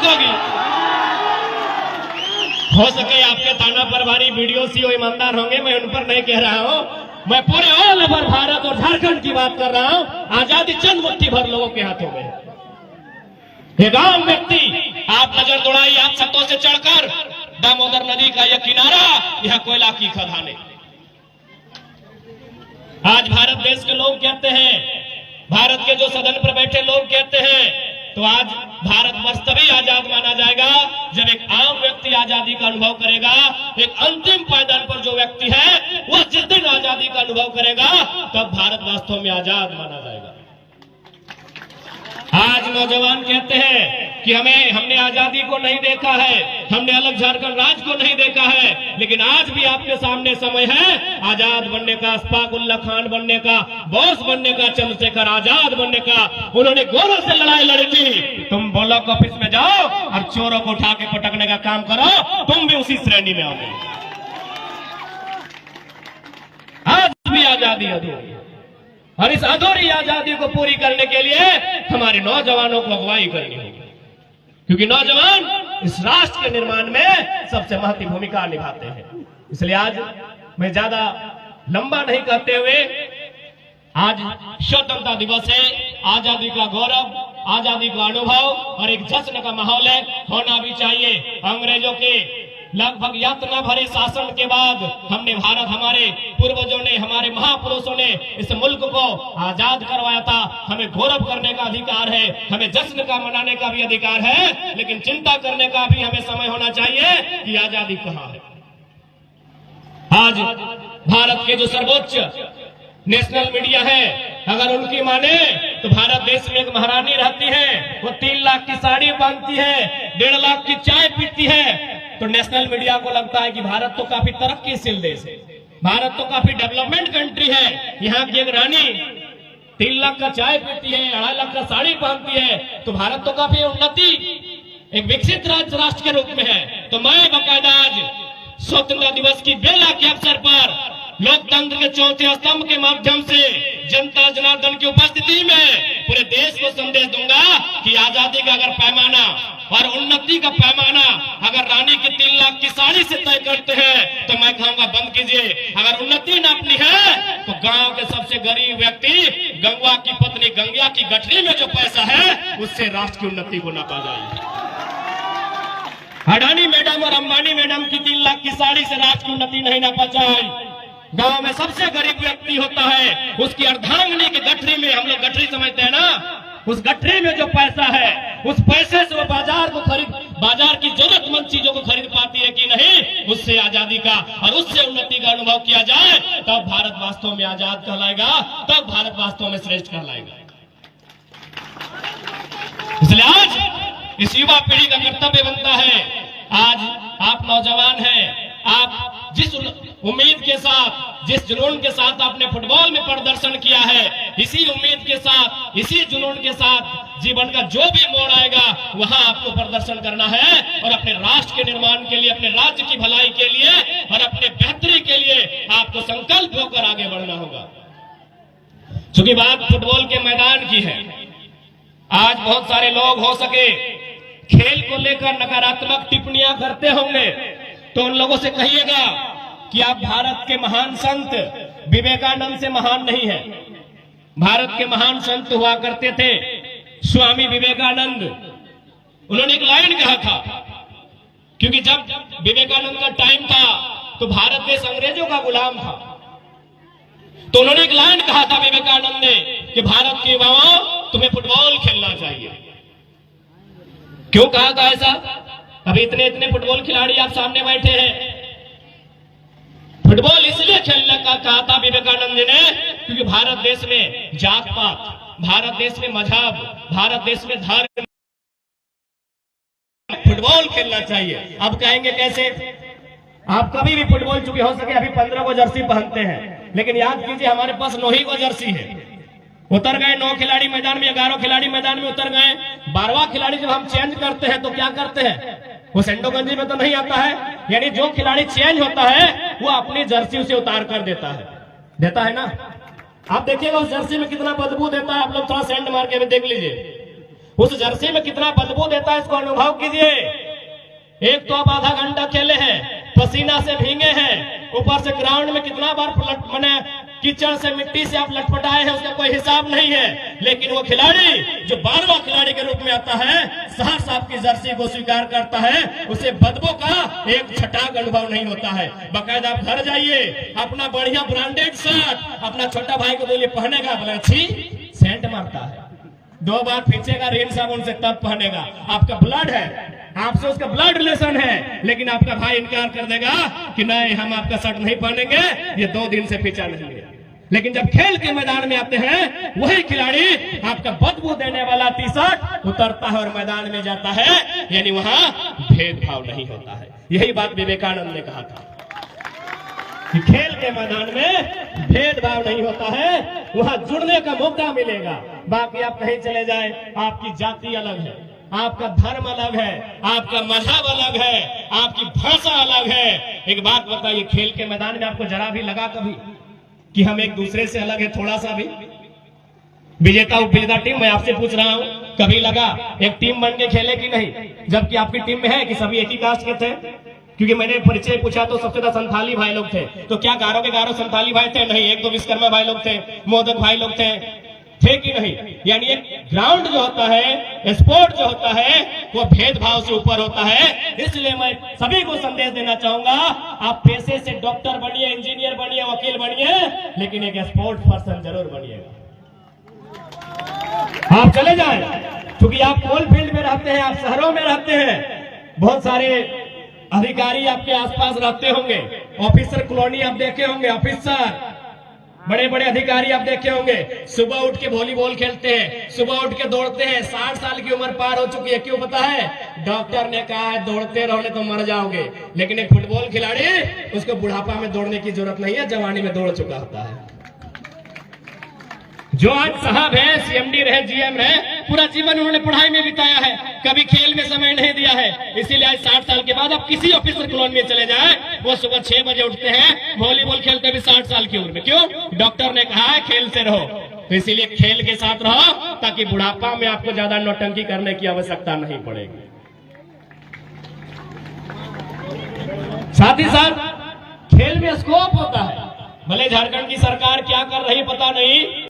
ठीक होगी। हो सके आपके थाना प्रभारी वीडियो सीओ ईमानदार होंगे, मैं उन पर नहीं कह रहा हूं, मैं पूरे ऑल ओवर भारत और झारखंड की बात कर रहा हूं। आजादी चंद मुट्ठी भर लोगों के हाथों में। एक आम व्यक्ति, आप नजर दौड़ाइए आप छतों से चढ़कर दामोदर नदी का यह किनारा, यह कोयला की खदानें। आज भारत देश के लोग कहते हैं, भारत के जो सदन पर बैठे लोग कहते हैं, तो आज भारतवर्ष तभी आजाद माना जाएगा जब एक आम व्यक्ति आजादी का अनुभव करेगा। एक अंतिम पायदान पर जो व्यक्ति है वह जिस दिन आजादी का अनुभव करेगा तब भारत वास्तव में आजाद माना जाएगा। आज नौजवान कहते हैं कि हमने आजादी को नहीं देखा है, हमने अलग झारखंड राज्य को नहीं देखा है, लेकिन आज भी आपके सामने समय है आजाद बनने का, अशफाक उल्लाह खान बनने का, बोस बनने का, चंद्रशेखर आजाद बनने का। उन्होंने गोरों से लड़ाई लड़ी थी। तुम ब्लॉक ऑफिस में जाओ और चोरों को उठा के पटकने का काम करो, तुम भी उसी श्रेणी में आओगे। आज भी आजादी अधूरी, और इस अधूरी आजादी को पूरी करने के लिए हमारे नौजवानों को अगुवाई करनी होगी, क्योंकि नौजवान इस राष्ट्र के निर्माण में सबसे महत्वपूर्ण भूमिका निभाते हैं। इसलिए आज मैं ज्यादा लंबा नहीं करते हुए, आज स्वतंत्रता दिवस है, आजादी का गौरव, आजादी का अनुभव और एक जश्न का माहौल है, होना भी चाहिए। अंग्रेजों के लगभग यातना भरे शासन के बाद हमने भारत, हमारे पूर्वजों ने, हमारे महापुरुषों ने इस मुल्क को आजाद करवाया था। हमें गौरव करने का अधिकार है, हमें जश्न का मनाने का भी अधिकार है, लेकिन चिंता करने का भी हमें समय होना चाहिए कि आजादी कहां है। आज भारत के जो सर्वोच्च नेशनल मीडिया है, अगर उनकी माने तो भारत देश में एक महारानी रहती है, वो 3 लाख की साड़ी बांधती है, 1.5 लाख की चाय पीती है, तो नेशनल मीडिया को लगता है कि भारत तो काफी तरक्कीशील देश है, भारत तो काफी डेवलपमेंट कंट्री है। यहाँ की एक रानी 3 लाख का चाय पीती है, 2.5 लाख का साड़ी पहनती है, तो भारत तो काफी उन्नति, एक विकसित राष्ट्र के रूप में है। तो मैं बाकायदा आज स्वतंत्रता दिवस की बेला के अवसर पर लोकतंत्र के चौथे स्तंभ के माध्यम से जनता जनार्दन की उपस्थिति में पूरे देश को संदेश दूंगा कि आजादी का अगर पैमाना और उन्नति का पैमाना अगर रानी की 3 लाख की साड़ी से तय करते हैं, तो मैं कहूंगा बंद कीजिए। अगर उन्नति नापनी है तो गांव के सबसे गरीब व्यक्ति, गंगा की पत्नी गंगा की गठरी में जो पैसा है उससे राष्ट्र की उन्नति को नापा जाए। अडानी मैडम और अंबानी मैडम की 3 लाख की साड़ी से राष्ट्र की उन्नति नहीं नापा जाए। गांव में सबसे गरीब व्यक्ति होता है, उसकी अर्धांगिनी की गठरी में, हम लोग गठरी समझते हैं ना, उस गठरी में जो पैसा है, उस पैसे से वो बाजार की जरूरतमंद चीजों को खरीद पाती है कि नहीं, उससे आजादी का और उससे उन्नति का अनुभव किया जाए, तब भारत वास्तव में आजाद कहलाएगा, तब भारत वास्तव में श्रेष्ठ कहलाएगा। इसलिए आज इस युवा पीढ़ी का कर्तव्य बनता है, आज आप नौजवान हैं, आप जिस उम्मीद के साथ, जिस जुनून के साथ आपने फुटबॉल में प्रदर्शन किया है, इसी उम्मीद के साथ, इसी जुनून के साथ जीवन का जो भी मोड़ आएगा वहां आपको प्रदर्शन करना है और अपने राष्ट्र के निर्माण के लिए, अपने राज्य की भलाई के लिए और अपने बेहतरी के लिए आपको संकल्प होकर आगे बढ़ना होगा। चूंकि बात फुटबॉल के मैदान की है, आज बहुत सारे लोग हो सके खेल को लेकर नकारात्मक टिप्पणियां करते होंगे, तो उन लोगों से कहिएगा कि आप भारत के महान संत विवेकानंद से महान नहीं है। भारत के महान संत हुआ करते थे स्वामी विवेकानंद। उन्होंने एक लाइन कहा था, क्योंकि जब विवेकानंद का टाइम था तो भारत देश अंग्रेजों का गुलाम था, तो उन्होंने एक लाइन कहा था विवेकानंद ने कि भारत के युवाओं तुम्हें फुटबॉल खेलना चाहिए। क्यों कहा था ऐसा? अभी इतने फुटबॉल खिलाड़ी आप सामने बैठे हैं, फुटबॉल इसलिए खेलने का कहा था विवेकानंद ने क्योंकि भारत देश में जात पात, भारत देश में मजहब, भारत देश में धर्म, फुटबॉल खेलना चाहिए। अब कहेंगे कैसे? आप कभी भी फुटबॉल, चूंकि हो सके अभी 15 को जर्सी पहनते हैं, लेकिन याद कीजिए हमारे पास 9 ही को जर्सी है। उतर गए 9 खिलाड़ी मैदान में, 11 खिलाड़ी मैदान में उतर गए, 12वां खिलाड़ी जब हम चेंज करते हैं तो क्या करते हैं? वो सेंडो गंजी में तो नहीं आता है, यानी जो खिलाड़ी चेंज होता है वो अपनी जर्सी उसे उतार कर देता है ना। आप देखिएगा उस जर्सी में कितना बदबू देता है, आप लोग थोड़ा सेंड मार के देख लीजिए। उस जर्सी में कितना बदबू देता है इसको अनुभव कीजिए। एक तो आप आधा घंटा खेले हैं, पसीना से भीगे हैं, ऊपर से ग्राउंड में कितना बार मैंने कीचड़ से मिट्टी से आप लटपटाए हैं, उसका कोई हिसाब नहीं है। लेकिन वो खिलाड़ी जो 12वां खिलाड़ी के रूप में आता है, सहर्ष आपकी जर्सी को स्वीकार करता है, उसे बदबू का एक छटाक अनुभव नहीं होता है। बाकायदा आप घर जाइए, अपना बढ़िया ब्रांडेड शर्ट अपना छोटा भाई को बोलिए पहनेगा, बोले अच्छी सेंट मारता है, 2 बार खींचेगा रेन साबुन से तब पहनेगा। आपका ब्लड है, आपसे उसका ब्लड रिलेशन है, लेकिन आपका भाई इनकार कर देगा कि नहीं हम आपका शर्ट नहीं पहनेंगे, ये 2 दिन से पीछा नहीं है। लेकिन जब खेल के मैदान में आते हैं, वही खिलाड़ी आपका बदबू देने वाला टी शर्ट उतरता है और मैदान में जाता है, यानी वहां भेदभाव नहीं होता है। यही बात विवेकानंद ने कहा था कि खेल के मैदान में भेदभाव नहीं होता है, वहां जुड़ने का मौका मिलेगा। बाकी आप कहीं चले जाए, आपकी जाति अलग है, आपका धर्म अलग है, आपका मजहब अलग है, आपकी भाषा अलग है। एक बात बताइए, खेल के मैदान में आपको जरा भी लगा कभी कि हम एक दूसरे से अलग है, थोड़ा सा भी? विजेता उपविजेता टीम, मैं आपसे पूछ रहा हूं, कभी लगा एक टीम बन के खेले कि नहीं? जबकि आपकी टीम में है कि सभी एक ही कास्ट के थे? क्योंकि मैंने परिचय पूछा तो सबसे ज्यादा संथाली भाई लोग थे। तो क्या गारो के गारो संथाली भाई थे? नहीं। 1-2 विश्वकर्मा भाई लोग थे, मोदक भाई लोग थे कि नहीं? यानी एक ग्राउंड जो होता है, स्पोर्ट जो होता है, वो भेदभाव से ऊपर होता है। इसलिए मैं सभी को संदेश देना चाहूंगा, आप पेशे से डॉक्टर बनिए, इंजीनियर बनिए, वकील बनिए, लेकिन एक स्पोर्ट्स पर्सन जरूर बनिएगा। आप चले जाएं, क्योंकि आप कोल फील्ड में रहते हैं, आप शहरों में रहते हैं, बहुत सारे अधिकारी आपके आसपास रहते होंगे, ऑफिसर कॉलोनी आप देखे होंगे, ऑफिसर बड़े बड़े अधिकारी आप देखे होंगे, सुबह उठ के वॉलीबॉल खेलते हैं, सुबह उठ के दौड़ते हैं। 60 साल की उम्र पार हो चुकी है, क्यों पता है? डॉक्टर ने कहा है दौड़ते रहोगे तो मर जाओगे। लेकिन एक फुटबॉल खिलाड़ी, उसको बुढ़ापा में दौड़ने की जरूरत नहीं है, जवानी में दौड़ चुका होता है। जो आज साहब है, सीएमडी रहे, जीएम है, पूरा जीवन उन्होंने पढ़ाई में बिताया है, कभी खेल में समय नहीं दिया है। इसीलिए आज 60 साल के बाद आप किसी ऑफिसर कॉलोनी में चले जाएं, वो सुबह 6 बजे उठते हैं, वॉलीबॉल खेलते भी 60 साल की उम्र में। क्यों? डॉक्टर ने कहा है खेल से रहो। तो इसीलिए खेल के साथ रहो, ताकि बुढ़ापा में आपको ज्यादा नौटंकी करने की आवश्यकता नहीं पड़ेगी। साथ ही साथ खेल में स्कोप होता है। भले झारखंड की सरकार क्या कर रही पता नहीं,